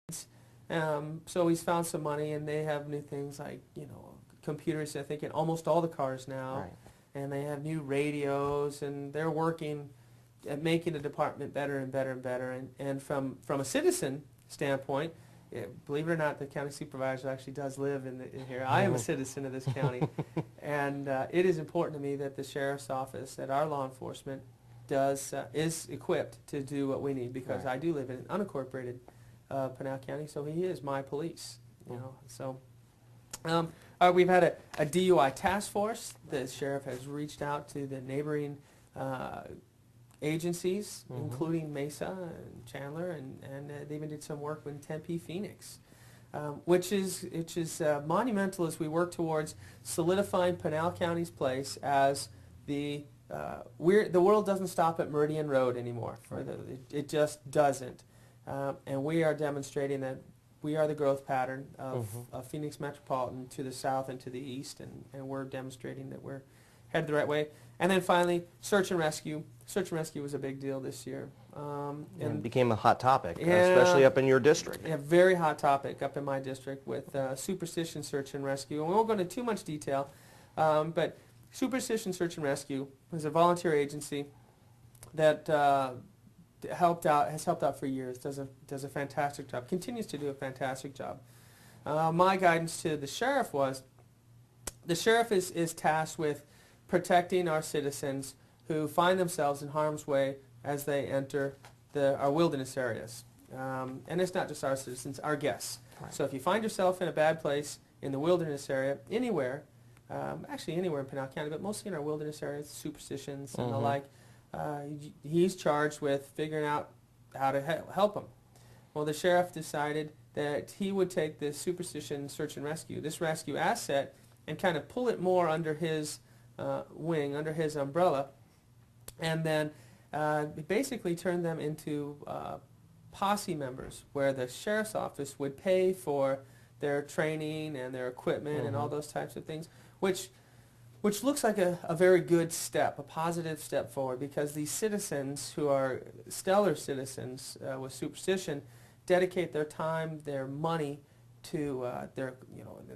So he's found some money, and they have new things like, computers, I think, in almost all the cars now. Right. And they have new radios, and they're working at making the department better and better and better. And from a citizen standpoint, believe it or not, the county supervisor actually does live in here. I am a citizen of this county, and it is important to me that the sheriff's office, that our law enforcement is equipped to do what we need, because Right. I do live in an unincorporated Pinal County, so he is my police. So we've had a DUI task force. The sheriff has reached out to the neighboring agencies, including Mesa and Chandler, and they even did some work with Tempe, Phoenix, which is monumental as we work towards solidifying Pinal County's place as the world doesn't stop at Meridian Road anymore. It just doesn't, and we are demonstrating that we are the growth pattern of Phoenix Metropolitan to the south and to the east, and we're demonstrating that we're headed the right way. And then finally, search and rescue. Search and rescue was a big deal this year. And it became a hot topic, especially up in your district. Yeah, very hot topic up in my district with Superstition Search and Rescue. And we won't go into too much detail, but Superstition Search and Rescue is a volunteer agency that has helped out for years, does a fantastic job, continues to do a fantastic job. My guidance to the sheriff was, the sheriff is tasked with protecting our citizens who find themselves in harm's way as they enter our wilderness areas. And it's not just our citizens, our guests. Right. So if you find yourself in a bad place in the wilderness area, anywhere, actually anywhere in Pinal County, but mostly in our wilderness areas, superstitions and the like, he's charged with figuring out how to help them. Well, the sheriff decided that he would take this Superstition Search and Rescue, this rescue asset, and kind of pull it more under his wing, under his umbrella, and then basically turn them into posse members, where the sheriff's office would pay for their training and their equipment and all those types of things, which looks like a very good step, a positive step forward, because these citizens who are stellar citizens with Superstition dedicate their time, their money to their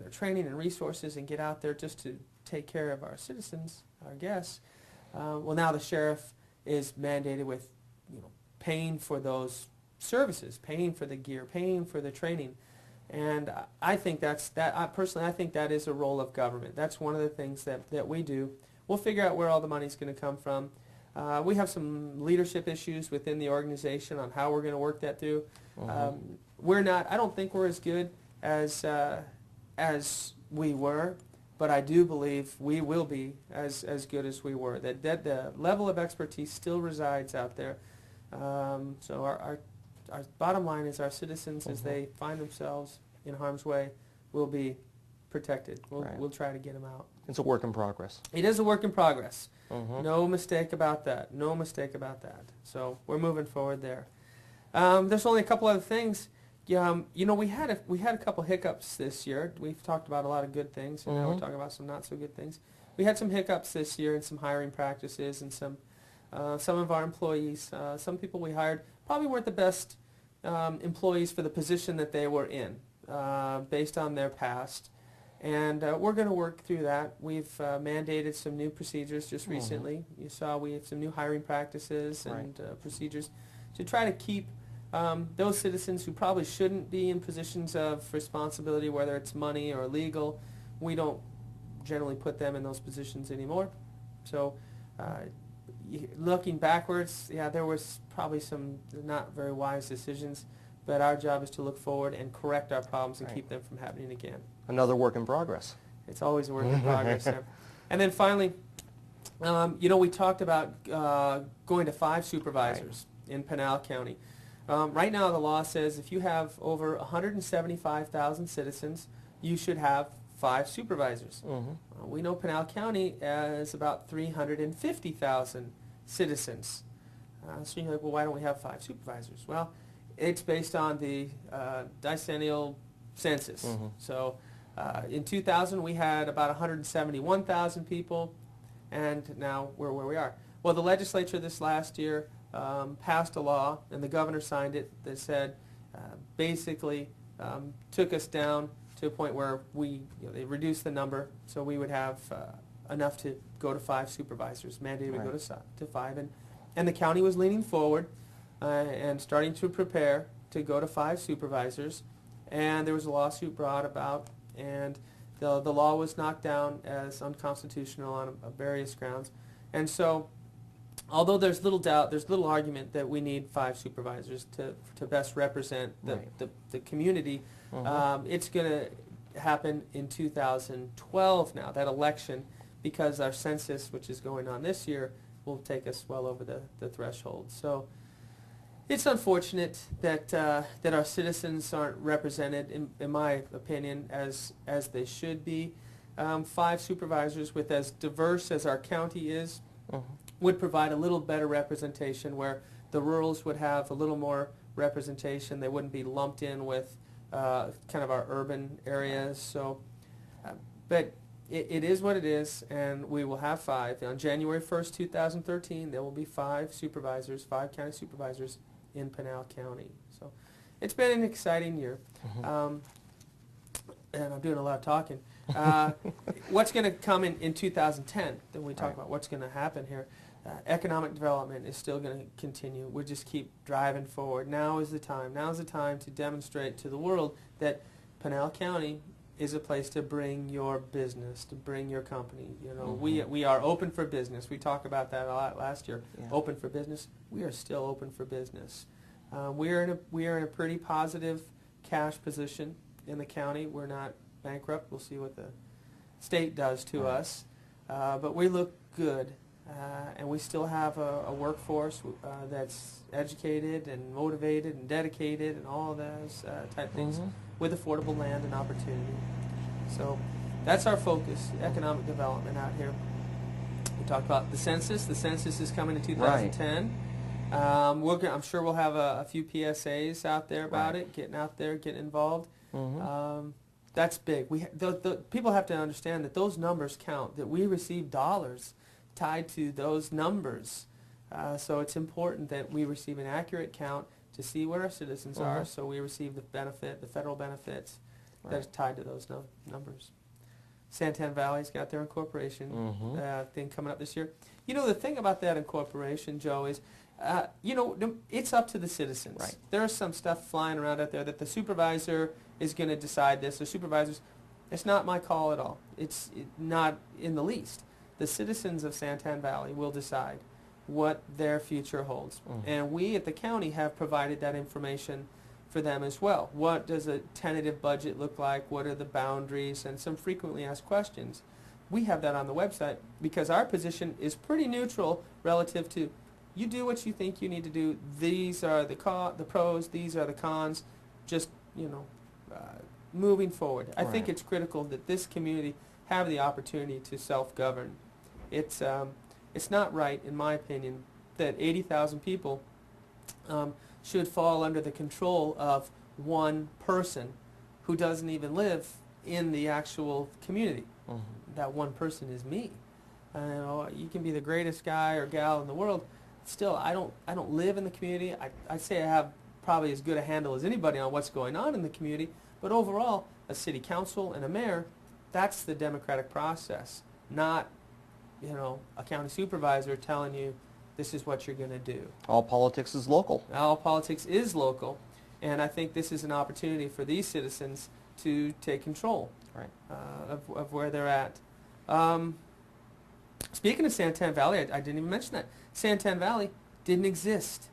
training and resources, and get out there just to take care of our citizens, our guests. Well, now the sheriff is mandated with paying for those services, paying for the gear, paying for the training. And I think personally, I think that is a role of government. That's one of the things that we do. We'll figure out where all the money's going to come from. We have some leadership issues within the organization on how we're going to work that through. I don't think we're as good as we were, but I do believe we will be as good as we were. That the level of expertise still resides out there. So our bottom line is, our citizens, as they find themselves in harm's way, will be protected. We'll try to get them out. It's a work in progress. It is a work in progress. No mistake about that. No mistake about that. So we're moving forward there. There's only a couple other things. We had a couple hiccups this year. We've talked about a lot of good things, and now we're talking about some not so good things. We had some hiccups this year in some hiring practices, and some of our employees, some people we hired probably weren't the best employees for the position that they were in, based on their past. And we're going to work through that. We've mandated some new procedures just recently. You saw we have some new hiring practices and procedures to try to keep those citizens who probably shouldn't be in positions of responsibility, whether it's money or legal. We don't generally put them in those positions anymore. So looking backwards, there was probably some not very wise decisions, but our job is to look forward and correct our problems and keep them from happening again. Another work in progress. It's always a work in progress. And then finally, we talked about going to 5 supervisors in Pinal County. Right now the law says if you have over 175,000 citizens, you should have 5 supervisors. We know Pinal County is about 350,000 citizens. So you're like, well, why don't we have 5 supervisors? Well, it's based on the decennial census. So in 2000 we had about 171,000 people, and now we're where we are. Well, the legislature this last year passed a law, and the governor signed it, that said basically took us down to a point where they reduced the number so we would have enough to go to 5 supervisors, mandated we go to 5, and the county was leaning forward and starting to prepare to go to 5 supervisors, and there was a lawsuit brought about, and the law was knocked down as unconstitutional on various grounds. And so, although there's little doubt, there's little argument that we need 5 supervisors to best represent the community, it's going to happen in 2012 now, that election, because our census, which is going on this year, will take us well over the threshold. So it's unfortunate that our citizens aren't represented, in my opinion, as they should be. 5 supervisors, with as diverse as our county is, would provide a little better representation, where the rurals would have a little more representation. They wouldn't be lumped in with kind of our urban areas. So, but it is what it is, and we will have 5. On January 1st, 2013, there will be 5 supervisors, 5 county supervisors in Pinal County. So it's been an exciting year. And I'm doing a lot of talking. What's going to come in 2010, then we talk about what's going to happen here. Economic development is still going to continue. We'll just keep driving forward. Now is the time. Now is the time to demonstrate to the world that Pinal County is a place to bring your business, to bring your company. You know, we are open for business. We talked about that a lot last year. Open for business. We are still open for business. We are in a pretty positive cash position in the county. We're not bankrupt. We'll see what the state does to us, but we look good, and we still have a workforce that's educated and motivated and dedicated and all of those type things, with affordable land and opportunity. So that's our focus, economic development out here. We talked about the census. The census is coming in 2010. I'm sure we'll have a few PSAs out there about it, getting out there, getting involved. That's big. The people have to understand that those numbers count, that we receive dollars tied to those numbers. So it's important that we receive an accurate count to see what our citizens are, so we receive the federal benefits that are tied to those numbers. Santan Valley's got their incorporation thing coming up this year. You know, the thing about that incorporation, Joe, is it's up to the citizens. There's some stuff flying around out there that the supervisor is going to decide this. The supervisors, it's not my call at all. It's not in the least. The citizens of Santan Valley will decide what their future holds. And we at the county have provided that information for them as well. What does a tentative budget look like? What are the boundaries? And some frequently asked questions. We have that on the website because our position is pretty neutral relative to, you do what you think you need to do. These are the pros, these are the cons. Just, moving forward. I think it's critical that this community have the opportunity to self-govern. It's not right, in my opinion, that 80,000 people should fall under the control of one person who doesn't even live in the actual community. That one person is me. You can be the greatest guy or gal in the world. Still, I don't live in the community. I'd say I have probably as good a handle as anybody on what's going on in the community. But overall, a city council and a mayor, that's the democratic process, not a county supervisor telling you this is what you're going to do. All politics is local. All politics is local, and I think this is an opportunity for these citizens to take control of where they're at. Speaking of Santan Valley, I didn't even mention that. Santan Valley didn't exist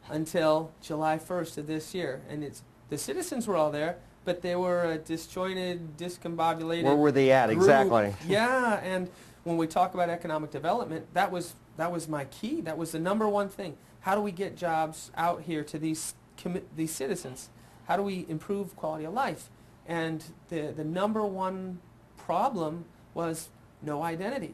until July 1st of this year, and the citizens were all there, but they were a disjointed, discombobulated Where were they at group. exactly? Yeah, and when we talk about economic development, that was my key. That was the number one thing. How do we get jobs out here to these citizens? How do we improve quality of life? And the number one problem was no identity.